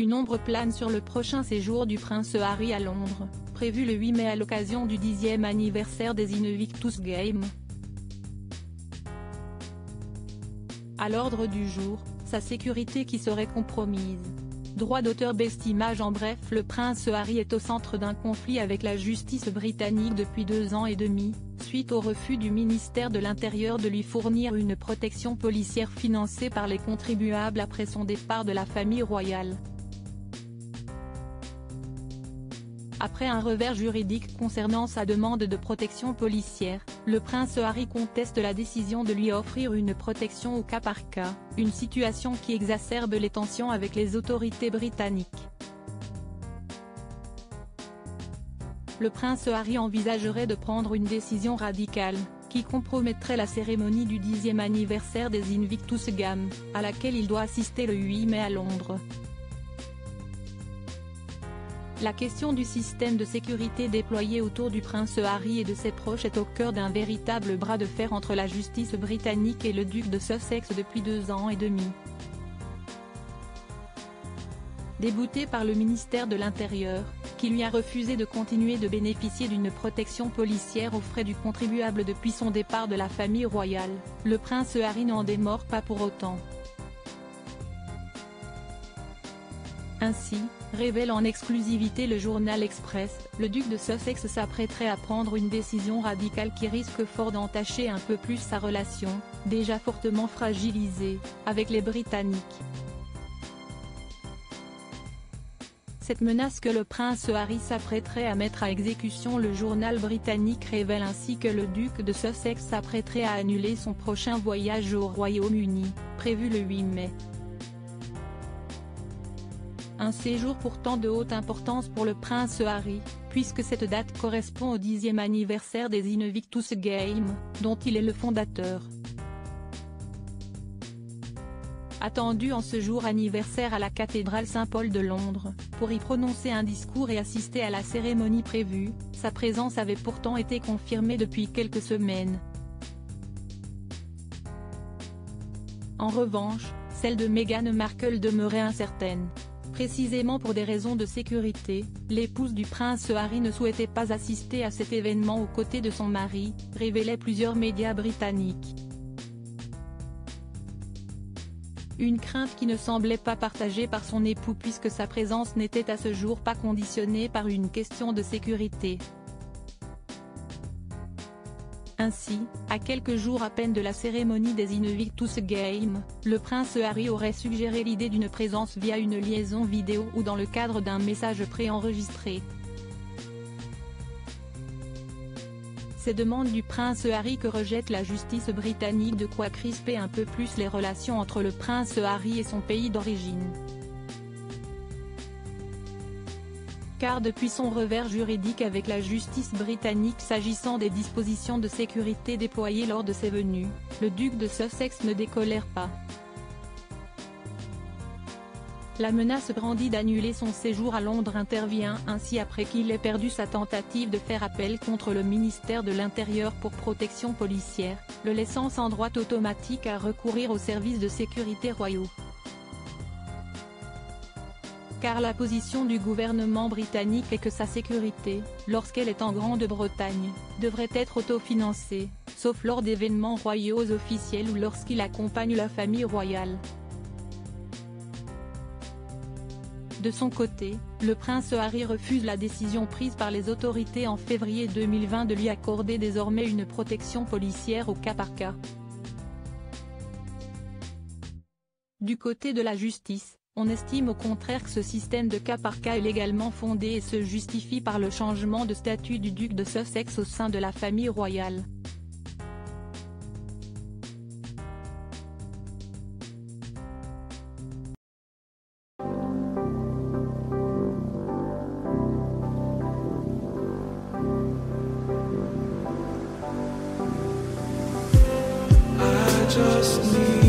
Une ombre plane sur le prochain séjour du prince Harry à Londres, prévu le 8 mai à l'occasion du 10e anniversaire des Invictus Games. À l'ordre du jour, sa sécurité qui serait compromise. Droit d'auteur best image. En bref, le prince Harry est au centre d'un conflit avec la justice britannique depuis 2 ans et demi, suite au refus du ministère de l'Intérieur de lui fournir une protection policière financée par les contribuables après son départ de la famille royale. Après un revers juridique concernant sa demande de protection policière, le prince Harry conteste la décision de lui offrir une protection au cas par cas, une situation qui exacerbe les tensions avec les autorités britanniques. Le prince Harry envisagerait de prendre une décision radicale, qui compromettrait la cérémonie du 10e anniversaire des Invictus Games, à laquelle il doit assister le 8 mai à Londres. La question du système de sécurité déployé autour du prince Harry et de ses proches est au cœur d'un véritable bras de fer entre la justice britannique et le duc de Sussex depuis 2 ans et demi. Débouté par le ministère de l'Intérieur, qui lui a refusé de continuer de bénéficier d'une protection policière aux frais du contribuable depuis son départ de la famille royale, le prince Harry n'en démord pas pour autant. Ainsi, révèle en exclusivité le journal Express, le duc de Sussex s'apprêterait à prendre une décision radicale qui risque fort d'entacher un peu plus sa relation, déjà fortement fragilisée, avec les Britanniques. Cette menace que le prince Harry s'apprêterait à mettre à exécution, le journal britannique révèle ainsi que le duc de Sussex s'apprêterait à annuler son prochain voyage au Royaume-Uni, prévu le 8 mai. Un séjour pourtant de haute importance pour le prince Harry, puisque cette date correspond au 10e anniversaire des Invictus Games, dont il est le fondateur. Attendu en ce jour anniversaire à la cathédrale Saint-Paul de Londres, pour y prononcer un discours et assister à la cérémonie prévue, sa présence avait pourtant été confirmée depuis quelques semaines. En revanche, celle de Meghan Markle demeurait incertaine. Précisément pour des raisons de sécurité, l'épouse du prince Harry ne souhaitait pas assister à cet événement aux côtés de son mari, révélaient plusieurs médias britanniques. Une crainte qui ne semblait pas partagée par son époux puisque sa présence n'était à ce jour pas conditionnée par une question de sécurité. Ainsi, à quelques jours à peine de la cérémonie des Invictus Games, le prince Harry aurait suggéré l'idée d'une présence via une liaison vidéo ou dans le cadre d'un message préenregistré. Ces demandes du prince Harry que rejette la justice britannique de quoi crisper un peu plus les relations entre le prince Harry et son pays d'origine. Car depuis son revers juridique avec la justice britannique s'agissant des dispositions de sécurité déployées lors de ses venues, le duc de Sussex ne décolère pas. La menace brandie d'annuler son séjour à Londres intervient ainsi après qu'il ait perdu sa tentative de faire appel contre le ministère de l'Intérieur pour protection policière, le laissant sans droit automatique à recourir aux services de sécurité royaux. Car la position du gouvernement britannique est que sa sécurité, lorsqu'elle est en Grande-Bretagne, devrait être autofinancée, sauf lors d'événements royaux officiels ou lorsqu'il accompagne la famille royale. De son côté, le prince Harry refuse la décision prise par les autorités en février 2020 de lui accorder désormais une protection policière au cas par cas. Du côté de la justice, on estime au contraire que ce système de cas par cas est légalement fondé et se justifie par le changement de statut du duc de Sussex au sein de la famille royale. I just need